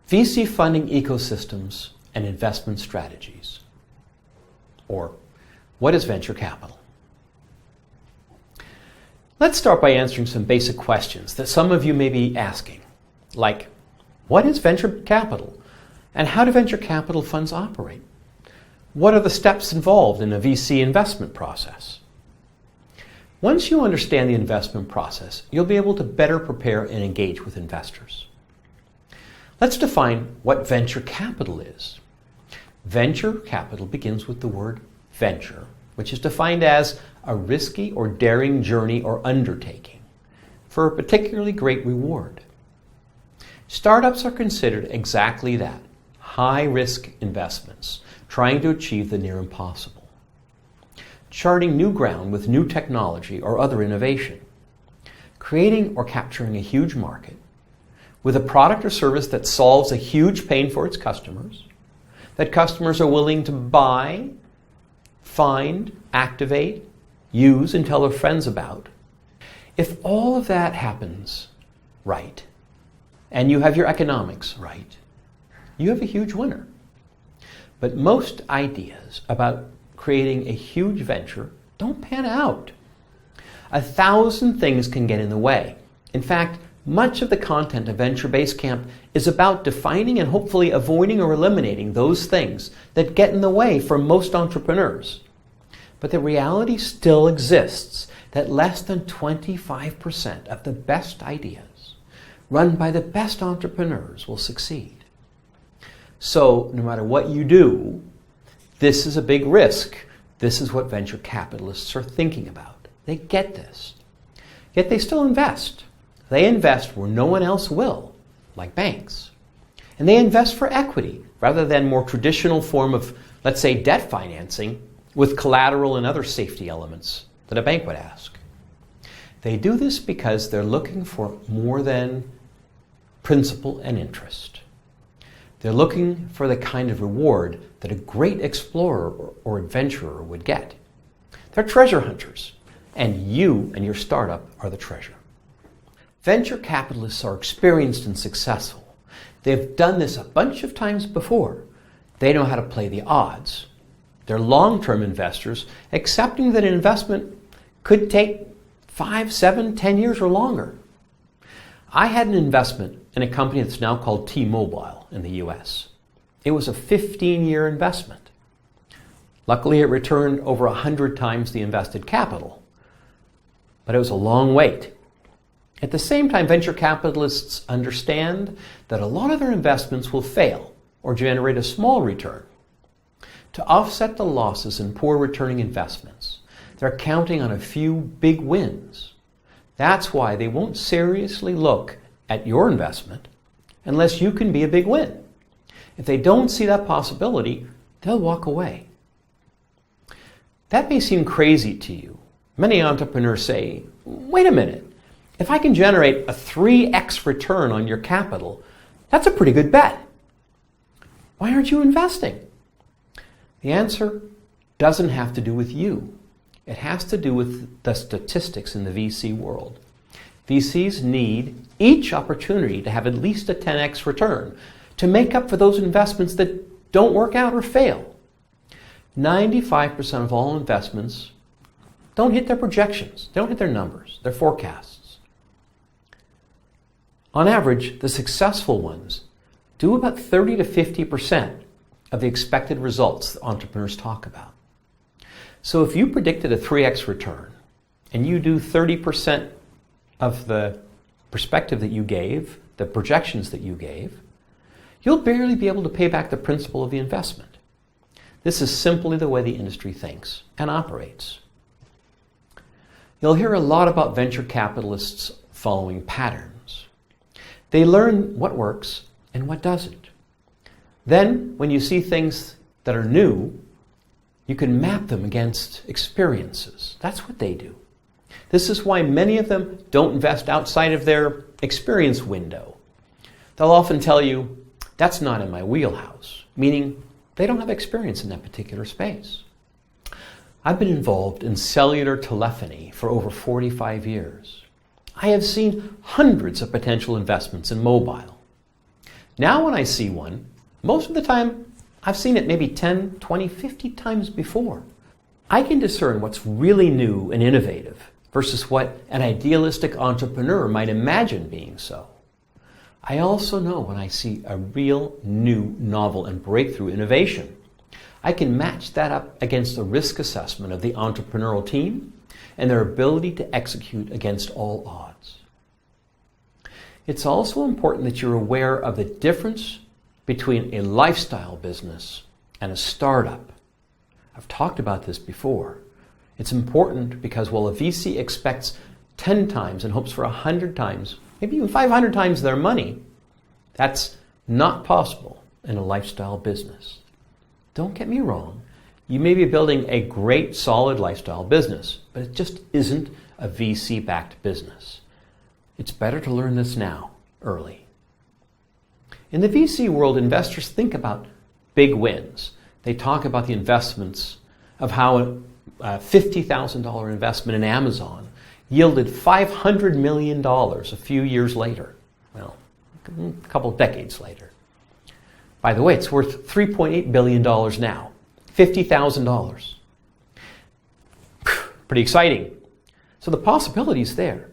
VC funding ecosystems and investment strategies. Or, what is venture capital? Let's start by answering some basic questions that some of you may be asking, like, what is venture capital? And how do venture capital funds operate? What are the steps involved in a VC investment process? Once you understand the investment process, you'll be able to better prepare and engage with investors. Let's define what venture capital is. Venture capital begins with the word venture, which is defined as a risky or daring journey or undertaking for a particularly great reward. Startups are considered exactly that, high-risk investments, trying to achieve the near impossible. Charting new ground with new technology or other innovation. Creating or capturing a huge market with a product or service that solves a huge pain for its customers, that customers are willing to buy, find, activate, use, and tell their friends about. If all of that happens right, and you have your economics right, you have a huge winner. But most ideas about creating a huge venture don't pan out. 1,000 things can get in the way. In fact, much of the content of Venture Basecamp is about defining and hopefully avoiding or eliminating those things that get in the way for most entrepreneurs. But the reality still exists that less than 25% of the best ideas run by the best entrepreneurs will succeed. So no matter what you do, this is a big risk. This is what venture capitalists are thinking about. They get this. Yet they still invest. They invest where no one else will, like banks. And they invest for equity rather than more traditional form of, let's say, debt financing with collateral and other safety elements that a bank would ask. They do this because they're looking for more than principal and interest. They're looking for the kind of reward that a great explorer or adventurer would get. They're treasure hunters, and you and your startup are the treasure. Venture capitalists are experienced and successful. They've done this a bunch of times before. They know how to play the odds. They're long-term investors, accepting that an investment could take 5, 7, 10 years or longer. I had an investment in a company that's now called T-Mobile in the US. It was a 15-year investment. Luckily, it returned over 100 times the invested capital, but it was a long wait. At the same time, venture capitalists understand that a lot of their investments will fail or generate a small return. To offset the losses in poor returning investments, they're counting on a few big wins. That's why they won't seriously look at your investment unless you can be a big win. If they don't see that possibility, they'll walk away. That may seem crazy to you. Many entrepreneurs say, wait a minute, if I can generate a 3x return on your capital, that's a pretty good bet. Why aren't you investing? The answer doesn't have to do with you. It has to do with the statistics in the VC world. VCs need each opportunity to have at least a 10x return to make up for those investments that don't work out or fail. 95% of all investments don't hit their projections, they don't hit their numbers, their forecasts. On average, the successful ones do about 30 to 50% of the expected results that entrepreneurs talk about. So if you predicted a 3x return and you do 30% of the perspective that you gave, the projections that you gave, you'll barely be able to pay back the principal of the investment. This is simply the way the industry thinks and operates. You'll hear a lot about venture capitalists following patterns. They learn what works and what doesn't. Then, when you see things that are new, you can map them against experiences. That's what they do. This is why many of them don't invest outside of their experience window. They'll often tell you, that's not in my wheelhouse, meaning they don't have experience in that particular space. I've been involved in cellular telephony for over 45 years. I have seen hundreds of potential investments in mobile. Now when I see one, most of the time I've seen it maybe 10, 20, 50 times before. I can discern what's really new and innovative versus what an idealistic entrepreneur might imagine being so. I also know when I see a real, new, novel, and breakthrough innovation. I can match that up against the risk assessment of the entrepreneurial team and their ability to execute against all odds. It's also important that you're aware of the difference between a lifestyle business and a startup. I've talked about this before. It's important because while a VC expects 10 times and hopes for 100 times, maybe even 500 times their money, that's not possible in a lifestyle business. Don't get me wrong. You may be building a great, solid lifestyle business, but it just isn't a VC-backed business. It's better to learn this now, early. In the VC world, investors think about big wins. They talk about the investments of how a $50,000 investment in Amazon yielded $500 million a few years later. Well, a couple of decades later. By the way, it's worth $3.8 billion now. $50,000. Pretty exciting. So the possibility's there.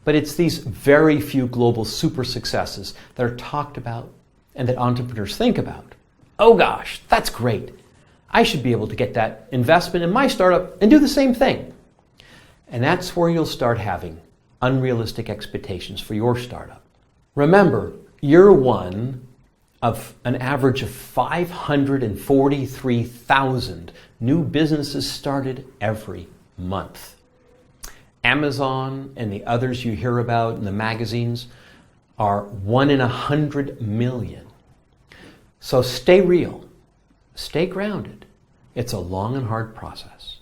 But it's these very few global super successes that are talked about and that entrepreneurs think about. Oh gosh, that's great. I should be able to get that investment in my startup and do the same thing. And that's where you'll start having unrealistic expectations for your startup. Remember, you're one of an average of 543,000 new businesses started every month. Amazon and the others you hear about in the magazines are 1 in 100 million. So stay real, stay grounded. It's a long and hard process.